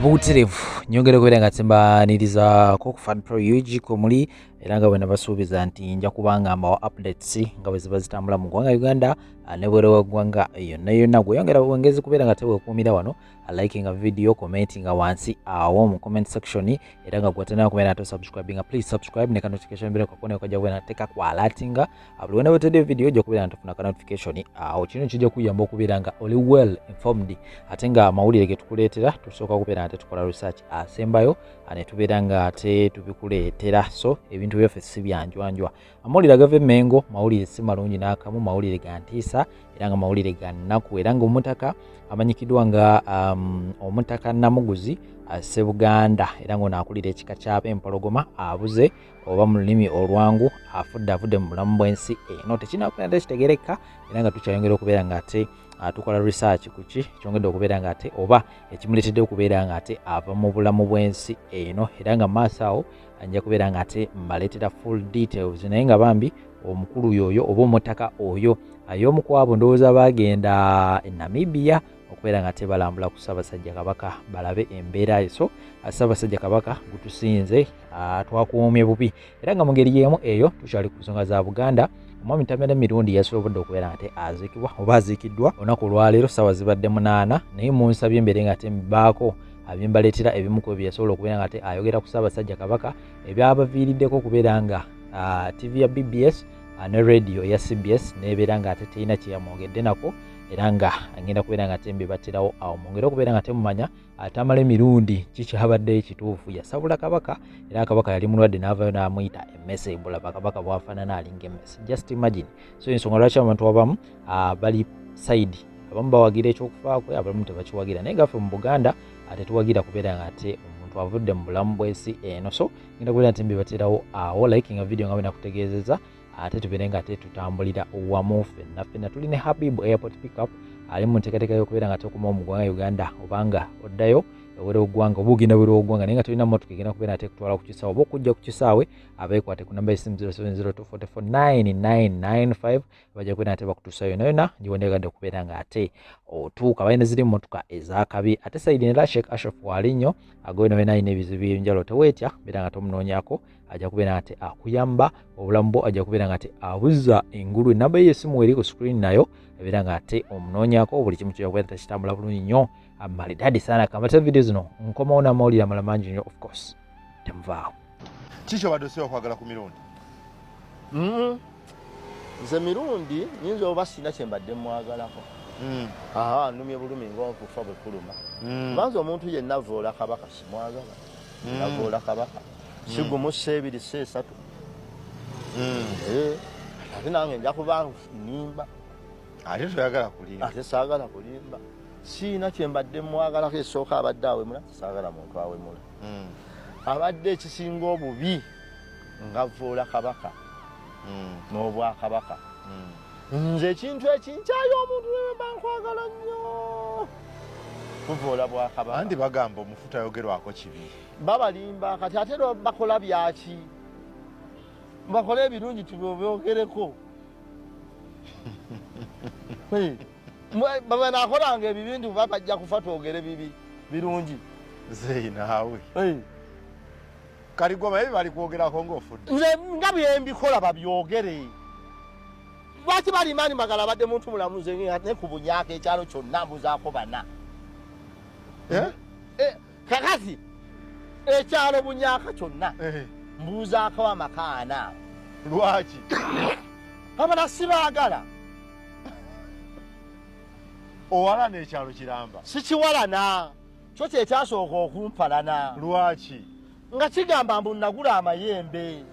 Buterevu nyongera kubera nga tembaniriza ko ku Fad Pro UG ko muri era nga bwena basuubiza nti nja kubanga amawa updates nga bwe ziba zitambula mu ggwanga Uganda ne bwera waggwanga yonna gweyongera bwongezi kubera nga teweekuumira wano liking a video, commenting wansi awo mu comment section era nga gwatana kubera to subscribing, please subscribe ne notification bell ko kone kujja bwena teka ku alertinga abuli wena wetede video jo kubera ntufuna ka notification awo kino kijja kuyamba okubera nga oli well informed ate nga amawulire ge tukuleetera tusooka kubera ate tukola research asembayo ane tubeera nga ate tubikuleetera so ebintu byaffe si byanjwanjwa amawulire agava Mengo mawulire si malungi n'akamu mawulire ga ntiisa era nga mawulire ga nnaku era nga omutaka amanyikidwa nga omutaka Namuguzi Ssebuganda era nga onaakulira ekika ky'Empologoma abuze oba mu lulimi olwangu avudde mu bulamu bw'ensi eno tekinakubeera nte kitegereka era nga tukyayongera okubeera nga ate tukola research kuki kyongedde okubeera nga ate oba ekimuleetedde okubeera nga ate ava mu bulamu bw'ensi eno era nga maaso awo anja kubeera nga ate mbaleetera full details naye nga bambi omukulu yoyo oba omutaka oyo ay'omu ku abo ndowooza bagenda e Namibia okubeera nga ate balambula ku Ssaabasajja Kabaka balabe embeera eso Ssaabasajja Kabaka gutusinze twakuumye bubi era nga mu ngeri y'emu eyo tukyali ku nsonga za Buganda omwami Tamera Mirundi yasobodde okubeera nga ate aziikibwa oba aziikiddwa olunaku olwaleero ssaawa zibadde 8 naye munsabye embeere nga ate mbaako abyembaleetera ebimu ku bye yasobola okubeera nga ate ayogera ku Ssaabasajja Kabaka ebyabaviiriddeko okubeera nga TV ya BBS ne radio ya CBS nebeera nga ate terina kye yamwogedde nako era nga agenda kubeera nga ate mbibattirawo awo mwongere okubeera nga temumanya Tamale Mirundi kikyabadde ekituufu yasabula Kabaka era Kabaka yali mulwadde n'avaayo n'amuyita emmese bulaba Kabaka bwafaanana alinga emmese just imagine so ensonga lwaki abantu abamu bali side abamu bawagira ekyokufa kwe abamu tebakiwagira naye gaffe mu Buganda ate tuwagira kubeera nga ate omuntu avudde mu bulamu bw'ensi eno so ngenda kubeera nti mbibattirawo awo liking a video nga bwe nakutegeezeza ate tubeere nga ate tutambulira wamu ffenna tuli ne Habib Airport Pickup ali mu nteekateeka y'okubeera nga tekoma mu ggwanga Uganda obanga oddayo ewere oggwanga oba ogenda were oggwanga naye nga tulina mmotoka egenda kubeera ate kutwala ku kisaawe oba okujja ku kisaawe abeekwate ku namba y'essimu 0702449995 bajja kubeera ate bakutuusa yonna giwendegadde okubeera nga ate otuuka balina ziri mmotoka ez'akabi ate sayidi nera Sheikh Ashraf Walinyo agowena wena alina ebizibu by'enjalo teweetya beera nga tomunoonyaako ajja kubeera nga ate akuyamba obulamu bwo ajja kubeera nga ate abuzza engulu enamba y'essimu eri ku screen nayo ebeera nga ate omunoonyaako buli kimu kijja kubeera tekitambula bulungi nnyo maridadi sana kamata video zino nkomawo n'amawulire amala mangi nnyo of course temuvaawo kiki obadde osinga okwagala ku Mirundi? Nze Mirundi nyinza oba sina kye mbadde mwagalako nnumye bulumi ng'okufa bwe kuluma kubanza omuntu yenna avoola Kabaka simwagala avoola Kabaka sigumu seebiri seesatu ate nange nja kuba nnimba ate toyagala kulimba ate saagala kulimba siina kye mbadde mwagalako esooka abadde awemula saagala muntu awemula abadde ekisinga obubi ng'avoola Kabaka n'obwakabaka nze ekintu ekinkyayo omuntu wemba nkwagala nnyo kuvoola bwakabaka andi bagamba omufu tayogerwako kibi babalimba kati ate bakola byaki bakola ebirungi tubyogereko banakolanga ebibintu bajja kufa twogere bibi birungi zeyi naawe kaligoma ebi bali kwogerako ng'ofudde nze nga byembikola babyogere lwaki balimaani magala badde muntu mulamu nze ne ku bunyaaka ekyalo kyonna mbuzaako bana kakati ekyalo bunyaaka kyonna mbuuzaako amaka 4 lwaki abana sibaagala owalana ekyalo kiramba sikiwalana kyo kyekyasooka okumpalana lwaki nga kigamba mbu nagula amayembe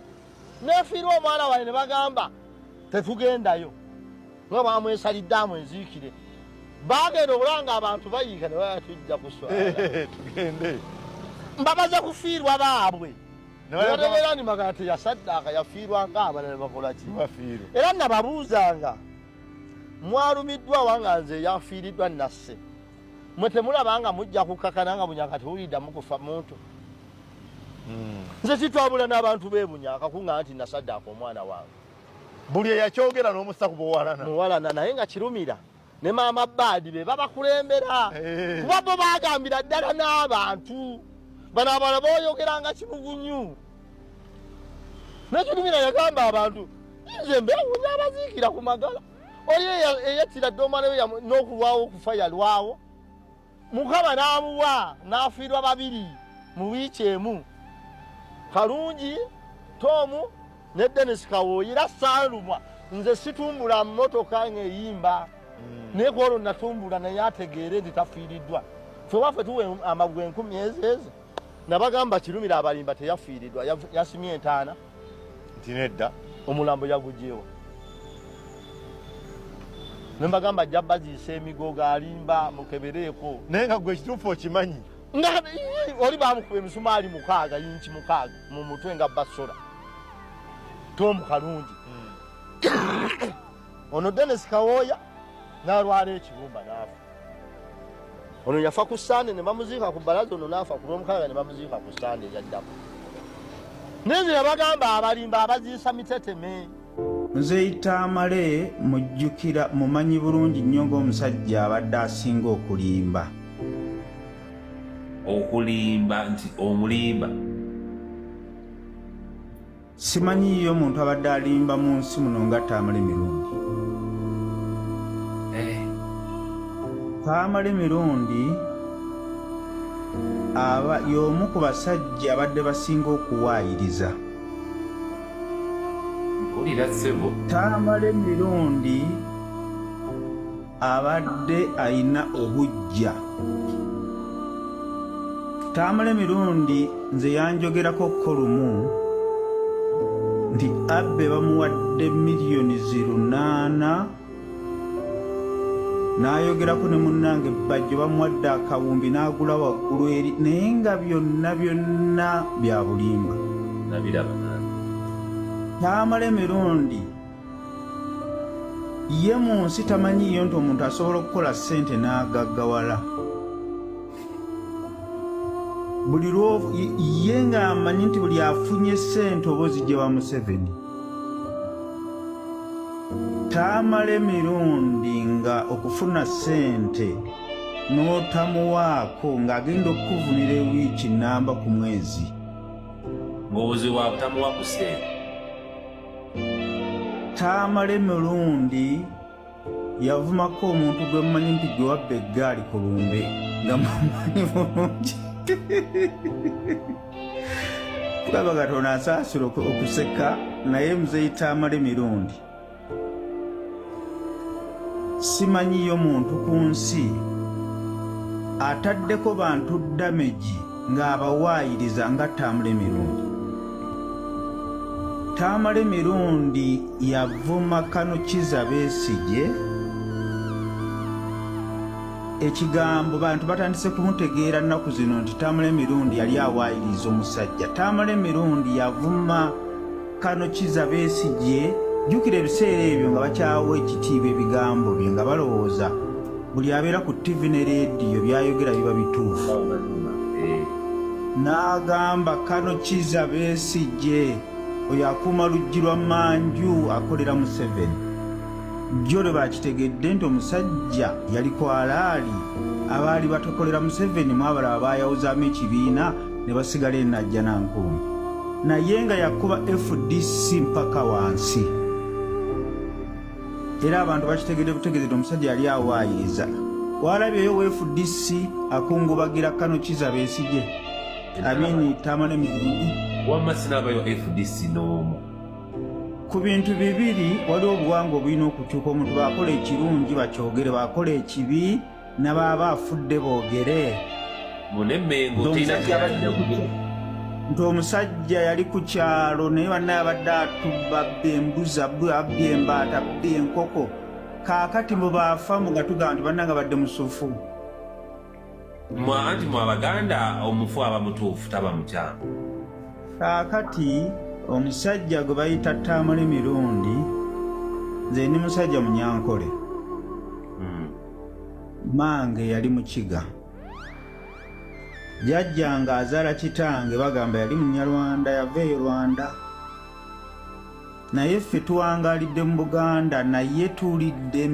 nefiirwa omwana wange ne bagamba tetugendayo nga bamwesaliddeamu enziikire bagenda obulanga abantu bayiika ne baba tujja kuswala tugende mbabaza kufiirwa baabwe nebategeera ni magana teyasaddaaka yafiirwa ng'abalala bakola ki era nababuuzanga mwalumiddwa wanga nze yafiiriddwa nasse mwe temulabanga mujja kukakana nga bunyaka tewuliddamu kufa muntu nze kitwabula n'abantu beebunyaka kuŋŋa nti nasaddaaka omwana wange buli eyakyogera n'omusaku muwalana naye nga kirumira ne maama Badi be babakulembera kuba bo bagambira ddala n'abantu bano abala booyogeranga kimugunyu nekirumira yagamba abantu nze mbewunya abaziikira ku magala oli eyettira dde omwana we n'okulwawo okufa yalwawo Mukama n'amuwa n'afiirwa babiri mu wiiki emu Kalungi Tomu ne Dennis Kawoyira Saalumwa nze situmbula mmotoka ng'eyimba naye kwolwo natumbula naye ategeere nti tafiiriddwa ffe waffe tuwe amagwe 10 ezeeze nabagamba kirumira abalimba teyafiiriddwa yasimye entaana nti nedda omulambo yagugyewa nembagamba ajja baziisa emigogo alimba mukebereeko naye nga gwe ekituufu okimanyi oli bamukuba emisumaali 6 yinki 6 mu mutwe nga basola Tomu Kalungi ono Dennis Kawoya n'alwala ekibumba n'afa ono yafa ku Sande ne bamuziika ku bbalaza ono n'afa ku Lwomukaaga ne bamuziika ku Sande eyaddako nenze yabagamba abalimba abaziisa miteteme Nze Itamale mujjukira mumanyi bulungi nnyo ng'omusajja abadde asinga okulimba nti omulimba simanyiyo omuntu abadde alimba mu nsi muno nga Tamale Mirundi Tamale Mirundi y'omu ku basajja abadde basinga okuwaayiriza Tamale Mirundi abadde ayina obujja Tamale Mirundi nze yanjogerako kolumu nti abbe bamuwadde miliyoni 8 n'ayogerako ne munnange Bajjo bamuwadde akawumbi n'agula waggulu eri naye nga byonna bya bulimba Tamale Mirundi ye mu nsi tamanyiyo nti omuntu asobola okukola ssente n'agaggawala buli ye nga amanyi nti buli afunye ssente oba ozigye wa Museveni Tamale Mirundi nga okufuna ssente n'otamuwaako ng'agenda okukuvunira ewiiki nnamba ku mwezi ng'obuzibu abutamuwa ku ssente Tamale Mirundi yavumako omuntu gwe mumanyi nti gwe wabba eggaali ku lumbe nga mumanyi bulungi kulaba Katonda asaasula okuseka naye muzeeyi Tamale Mirundi simanyiyo muntu ku nsi ataddeko bantu damage ng'abawaayiriza nga Tamale Mirundi Tamale Mirundi yavuma Kano Kizza Besigye ekigambo bantu batandise kumutegeera nnaku zino nti Tamale Mirundi yali awaayiriza omusajja Tamale Mirundi yavuma Kano Kizza Besigye jjukira ebiseera ebyo nga bakyawa ekitiibwa ebigambo bye nga balowooza buli abeera ku TV ne leediyo byayogera biba bituufu n'agamba Kano Kizza Besigye oyo akuuma luggi lwa Manju akolera Museveni jjo lwe bakitegedde nti omusajja yali kwalaali abaali batakolera Museveni mu abalala baayawuzaamu ekibiina ne basigala enajja nankumbi naye nga yakuba FDC mpaka wansi era abantu bakitegedde butegeze nti omusajja yali awaayiriza walabyeyo wa FDC akungubagira Kano Kizza Besigye amini Tamale Mirundi wamma sinaabayo FDC n'omu ku bintu bibiri waliwo obuwangwa obulina okukyuka omuntu baakola ekirungi bakyogere baakola ekibi n'abaaba afudde boogere munemmengo tina nti omusajja yali ku kyalo naye bannaye abadde atubba abba embuzi abba embaata abba enkoko kaakati mwe baafa mugatugamba nti bannanga badde musufu anti mwe Abaganda omufu aba mutuufu taba mukyamu kaakati omusajja gwe bayita Tamale Mirundi nze ndi musajja Munyankole mange yali Mukiga jjajjanga azaala kitange bagamba yali Munyarwanda yava eyo Rwanda naye ffe tuwangaalidde mu Buganda naye tuwulidde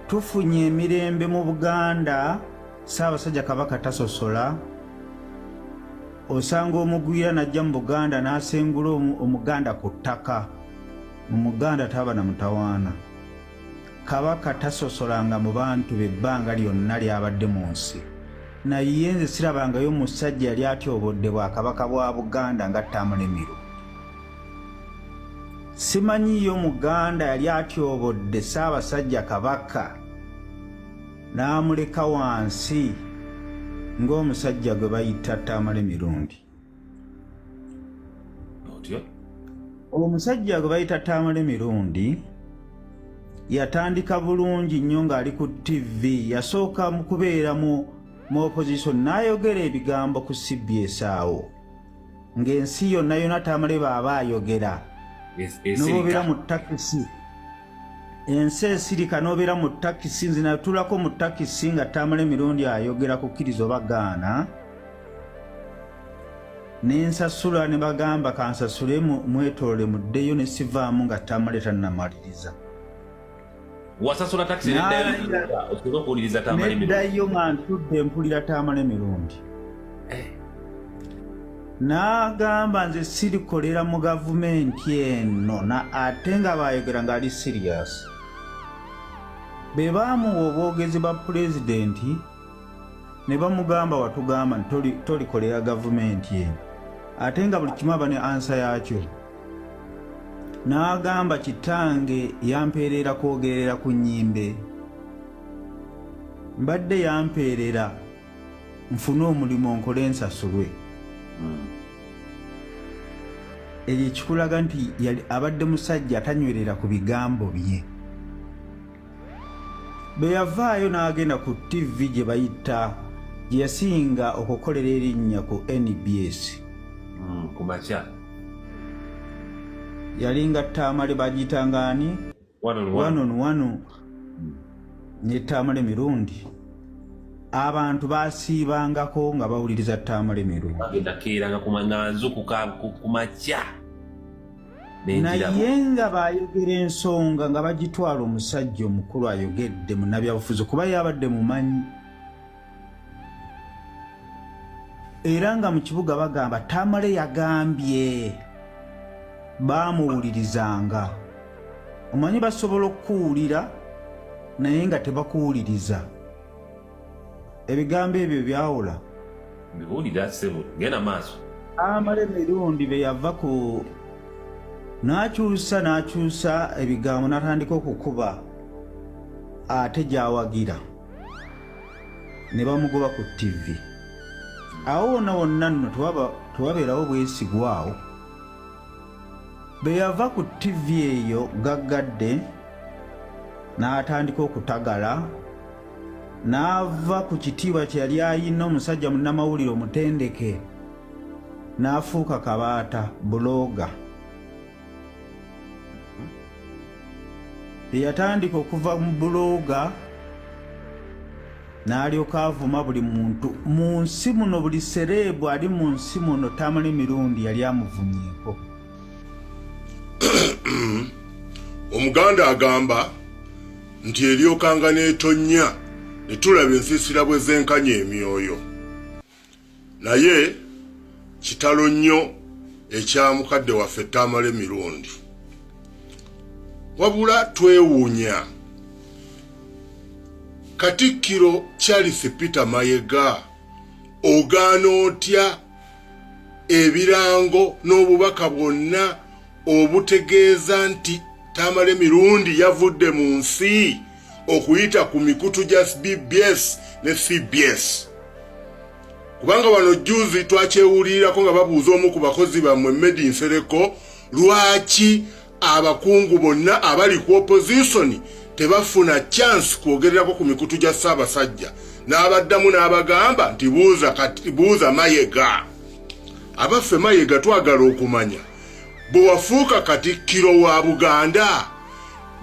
tufunye emirembe mu Buganda, Ssaabasajja Kabaka tasosola. Osanga omugwira najja mu Buganda n'asengula Omuganda ku ttaka. Mu Muganda taba na mutawaana. Kabaka tasosolanga mu bantu bebbanga lyonna lyabadde mu nsi. Naye nze sirabangayo musajja yali atyobodde Bwakabaka bwa Buganda nga Tamalemeru. Simanyiyo Muganda yali atyobodde Ssaabasajja Kabaka n'amuleka wansi ng'omusajja gwe bayita Tamalemeru. Omusajja gwe bayita Tamalemeru yatandika bulungi nnyo ng'ali ku TV. Yasooka mu kubeera mu opposition n'ayogera ebigambo ku CBS awo ng'ensi yonna Tamale baaba ayogera. N'obeera mu takisi, ensi esirika n'obeera mu takisi, nze natulako mu takisi nga Tamalemeru ayogera kukkiriza oba gaana. Nensasula ne bagamba kansasule mwetoole muddeyo ne sivaamu nga Tamale tannamaliriza. Wasasula taxi neddayo nga ntudde mpulira Tamalemeru. N'agamba nze sirikolera mu gavumenti eno ate nga bayogera ng'ali serious. Be baamuwa obwogezi bwa pulezidenti ne bamugamba watugamba nti tolikolera gavumenti eno ate nga buli kimu aba ne ansa yakyo. N'agamba kitange yampeerera kwogerera ku nnyimbe. Mbadde yampeerera nfune omulimu nkole nsasulwe. Ekyo kikulaga nti abadde musajja atanywerera ku bigambo bye. Bwe yavaayo n'agenda ku TV gye bayita gye yasinga okukolera erinnya ku NBS. Ku makya yalinga Tamale bagiyitanga ani? One on one. Ne Tamalemeru. Abantu baasiibangako nga bawuliriza Tamalemeru. Bagenda keeranga ku manganzu ku makya. Naye nga baayogera ensonga nga bagitwala omusajja omukulu ayogedde munnabyabufuzi kuba yabadde mumanyi. Era nga mu kibuga bagamba Tamale yagambye. Baamuwulirizanga. Omanyi basobola okuwulira naye nga tebakuwuliriza. Ebigambo ebyo byawula. Biwulira sebo genda maaso. Tamalemeru be yava ku n'akyusa ebigambo n'atandika okukuba ate gy'awagira. Ne bamugoba ku TV. Awo wonna nno tewabeerawo bwesigwawo. Bwe yava ku TV eyo gaggadde n'atandika okutagala. N'ava ku kitiibwa kye yali ayina omusajja munnamawulire omutendeke n'afuuka kabaata buloga. Yatandika okuva mu buloga n'alyoka avuma buli muntu mu nsi muno. Buli sereebu ali mu nsi muno Tamalemeru yali amuvumyeko. Omuganda agamba nti eryokanga n'etonnya ne tulaba ensiisira bwe zenkanya emyoyo. Naye kitalo nnyo ekya mukadde waffe Tamalemeru. Wabula twewuunya. Katikkiro Charles Peter Mayiga ogaana otya ebirango n'obubaka bwonna obutegeeza nti Tamalemeru yavudde mu nsi okuyita ku mikutu gya BBS ne CBS. Kubanga wano juzi twakyewulirako nga babuuza omu ku bakozi bammwe Medi Nsereko lwaki abakungu bonna abali ku opposition tebafuna chance kwogererako ku mikutu gya Ssaabasajja. N'abaddamu n'abagamba nti buuza Mayiga. Abaffe Mayiga twagala okumanya bwe wafuuka Katikkiro wa Buganda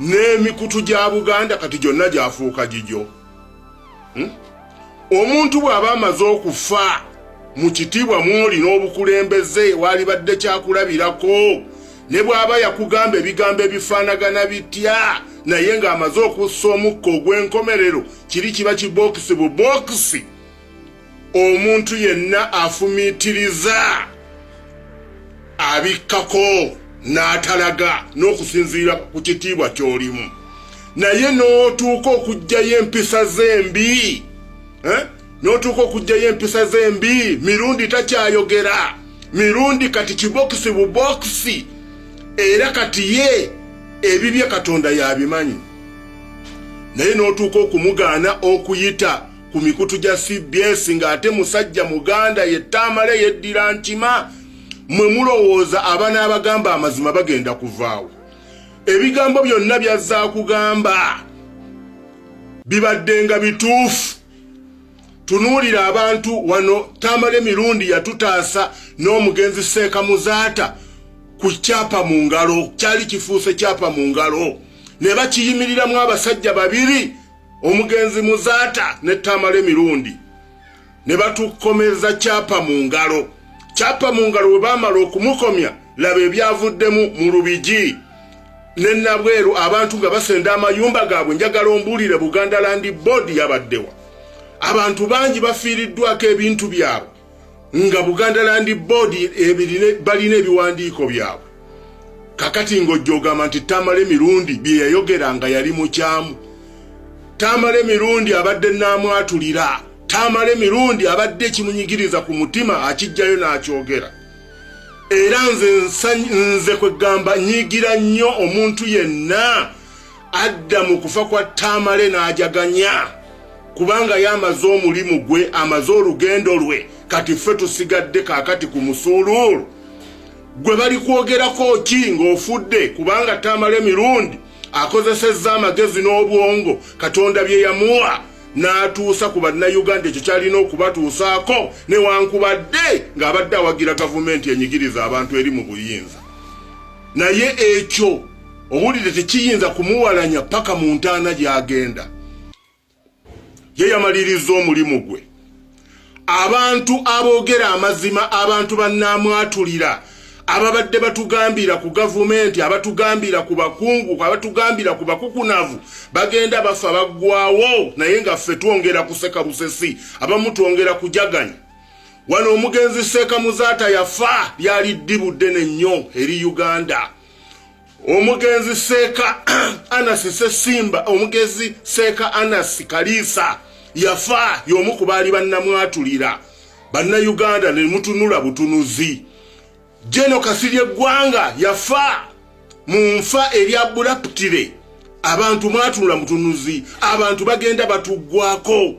n'emikutu gya Buganda kati gyonna gyafuuka gijjo. Omuntu bw'aba amaze okufa mu kitiibwa mw'oli n'obukulembeze wali badde kyakulabirako ne bw'aba yakugamba ebigambo ebifaanagana bitya naye ng'amaze okussa omukka ogw'enkomerero kiri kiba kibokisi bubokisi, omuntu yenna afumiitiriza abikkako n'atalaga n'okusinziira ku kitiibwa ky'olimu. Naye n'otuuka okugjayo empisa z'embi, n'otuuka okugjayo empisa z'embi, mirundi takyayogera, mirundi kati kibokisi bubokisi, era kati ye ebibye Katonda yabimanyi. Naye n'otuuka okumugaana okuyita ku mikutu gya CBS ng'ate musajja muganda ye Tamale yeddira nkima, mwe mulowooza abaana abagamba amazima bagenda kuvaawo. Ebigambo byonna byazza kugamba bibaddenga bituufu. Tunuulira abantu wano, Tamale mirundi yatutaasa n'omugenzi Seeka Muzaata ku kyapa mu ngalo, kyali kifuuse kyapa mu ngalo, ne bakiyimiriramu abasajja babiri, omugenzi Muzaata ne Tamale mirundi, ne batukomeza kyapa mu ngalo. Kyapa mu ngalo bwe baamala okumukomya, laba ebyavuddemu mu Lubigi ne Nabweru, abantu nga basenda amayumba gaabwe. Njagala ombuulire Buganda Land Board yabaddewa. Abantu bangi bafiiriddwako ebintu byabwe nga Buganda Land Board balina ebiwandiiko byabwe. Kakati ng'ojja ogamba nti Tamale mirundi bye yayogeranga yali mukyamu. Tamale mirundi abadde n'amwatulira. Tamale mirundi abadde ekimunyigiriza ku mutima akijjayo n'akyogera. Era nze kwegamba nyigira nnyo omuntu yenna adda mu kufa kwa Tamale n'ajaganya, kubanga yamaze omulimu gwe, amaze olugendo lwe, kati ffe tusigadde kaakati ku musuuluulu. Gwe bali kwogerako ki ng'ofudde? Kubanga Tamale mirundi akozesezza amagezi n'obwongo Katonda bye yamuwa n'atuusa ku bannayuganda ekyo kyalina okubatuusaako, newankubadde ng'abadde awagira gavumenti enyigiriza abantu eri mu buyinza. Naye ekyo owulire tekiyinza kumuwalanya paka mu ntaana gy'agenda. Ye yamaliriza omulimu gwe. Abantu aboogera amazima, abantu bannaamwatulira, ababadde batugambira ku gavumenti, abatugambira ku bakungu, abatugambira ku bakukunavu, bagenda bafa baggwawo, naye nga ffe twongera kuseka busesi, abamu twongera kujaganya. Wano omugenzi Seeka Muzaata yafa, lyali ddibudde nnyo eri Uganda. Omugenzi Seeka Anasi Ssesimba, omugenzi Seeka Anasi Kaliisa yafa, y'omu ku baali bannamwatulira. Bannayuganda ne mutunula butunuzi. Jeno Kasirye Gwanga yafa mu nfa erya bulaputire. Abantu mwatunula mutunuzi, abantu bagenda batuggwako.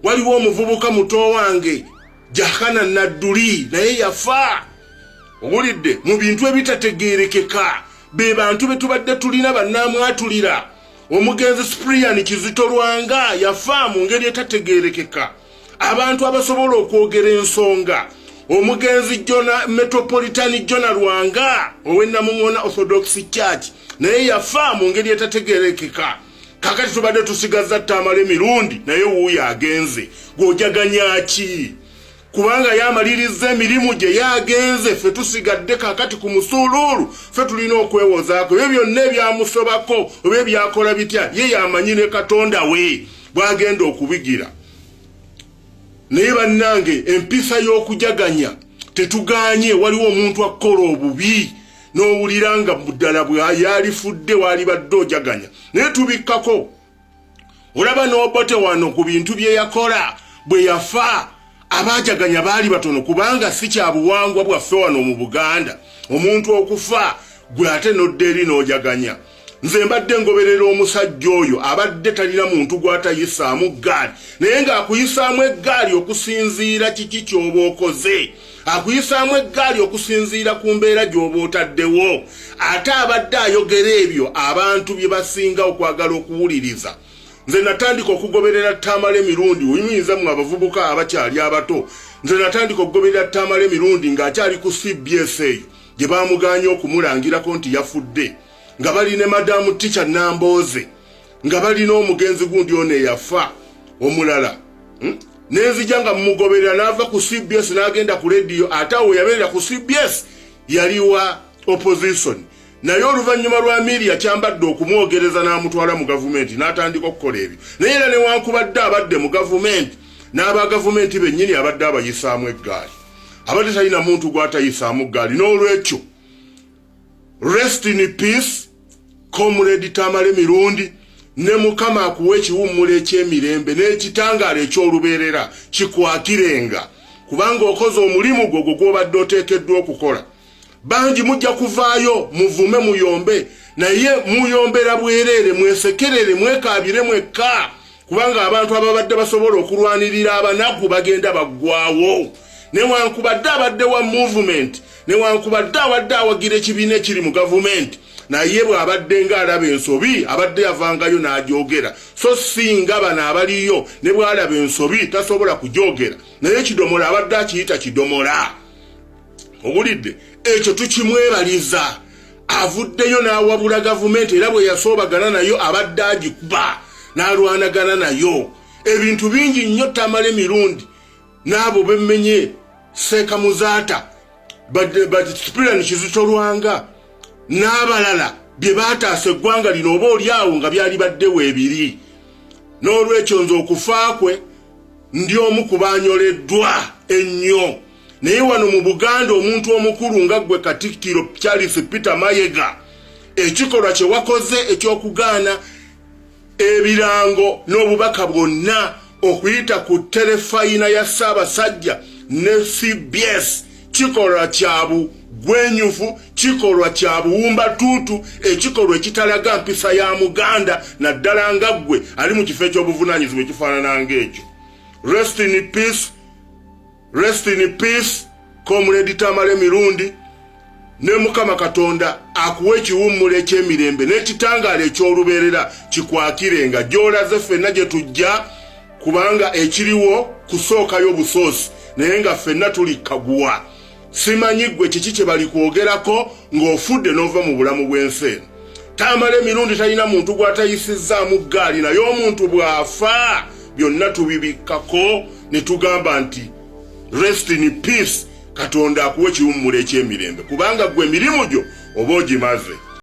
Waliwo omuvubuka muto wange Jakana Nadduli naye yafa. Owulidde mu bintu ebitategeerekeka, be bantu be tubadde tulina bannamwatulira. Omugenzi Cyprian Kizito Lwanga yafa mu ngeri etategeerekeka. Abantu abasobola okwogera ensonga, omugenzi Metropolitan Jona Lwanga ow'Ennamungona Orthodox Church naye yafa mu ngeri etategeerekeka. Kakati tubadde tusigaza Tamale mirundi naye wuuyo agenze. Gw'ojaganya ki? Kubanga yamaliriza emirimu gye yagenze, ffe tusigadde kakati ku musuuluulu, ffe tulina okwewozaako. Ebyo byonna ebyamusobako oba ebyakola bitya, ye yamanyi ne Katonda we bw'agenda okubigira. Naye bannange, empisa y'okujaganya tetuganye. Waliwo omuntu akola obubi n'owulira nga ddala yalifudde wali badde ojaganya, naye tubikkako. Olaba n'Obote wano ku bintu bye yakola bwe yafa, abajaganya baali batono, kubanga si kya buwangwa bwaffe wano mu Buganda omuntu okufa gwe ate n'odda eri n'ojaganya. Nze mbadde ngoberera omusajja oyo abadde talina muntu gw'atayisaamu ggaali, naye ng'akuyisaamu eggaali okusinziira kiki ky'oba okoze, akuyisaamu eggaali okusinziira ku mbeera gy'oba otaddewo. Ate abadde ayogera ebyo abantu bye basinga okwagala okuwuliriza. Nze natandika okugoberera Tamale mirundi, oyinza mu abavubuka abakyali abato, nze natandika okugoberera Tamale mirundi ng'akyali ku CBS eyo gye baamuganya okumulangirako nti yafudde, nga bali ne Madamu Teacher Nambooze, nga bali n'omugenzi gundi ono eyafa omulala. Nenzija nga mumugoberera n'ava ku CBS n'agenda ku radio, ate awo yabeera ku CBS yaliwa opposition naye oluvannyuma lwa Media kyambadde okumwogereza n'amutwala mu gavumenti n'atandika okukola ebyo naye era newankubadde abadde mu gavumenti n'aba gavumenti bennyini abadde abayisaamu eggaali abadde talina muntu gw'atayisaamu ggaali n'olwekyo rest in peace Comrade Tamale Mirundi ne Mukama akuwa ekiwummula eky'emirembe n'ekitangaala eky'olubeerera kikwakirenga kubanga okoze omulimu gwo gw'obadde oteekeddwa okukola bangi mujja kuvaayo muvume muyombe naye muyombera bwereere mwesekerere mwekaabire mwekka kubanga abantu ababadde basobola okulwanirira abanaku bagenda baggwaawo newankubadde abadde wa movement newankubadde abadde awagira ekibiina ekiri mu gavumenti naye bw'abadde ng'alaba ensobi abadde yavangayo n'agyogera so singa bano abaliyo ne bw'alaba ensobi tasobola kugyogera naye ekidomola abadde akiyita kidomola owulidde ekyo tukimwebaliza avuddeyo n'awabula gavumenti era bwe yasoobagana nayo abadde agikuba n'alwanagana nayo ebintu bingi nnyo Tamale Mirundi n'abo bemmenye Seeka Muzaata Spiran Kizito Lwanga n'abalala bye baataasa eggwanga lino oba olyawo nga byali baddewo ebiri n'olwekyo nze okufa kwe ndi omu ku baanyoleddwa ennyo naye wano mu Buganda omuntu omukulu nga ggwe Katikkiro Charles Peter Mayiga ekikolwa kye wakoze ekyokugaana ebirango n'obubaka bwonna okuyita ku terefayina ya Ssaabasajja ne CBS kikolwa kya bugwenyufu kikolwa kya buwumbatuutu ekikolwa ekitalaga mpisa ya Muganda naddala nga ggwe ali mu kifo ekyobuvunaanyizibwa ekifaanana ng'ekyo rest in peace Comrade Tamale Mirundi ne Mukama Katonda akuwa ekiwummula eky'emirembe n'ekitangaala eky'olubeerera kikwakirenga gy'olaze ffenna gye tujja kubanga ekiriwo kusookayo busoosi naye nga ffenna tuli kaguwa simanyi ggwe kiki kye bali kwogerako ng'ofudde n'ova mu bulamu bw'ensi eno Tamale Mirundi talina muntu gw'atayisizzaamu ggaali naye omuntu bw'afa byonna tubibikkako ne tugamba nti rest in peace Katonda akuwa ekiwummula eky'emirembe kubanga ggwe emirimu gyo oba ogimaze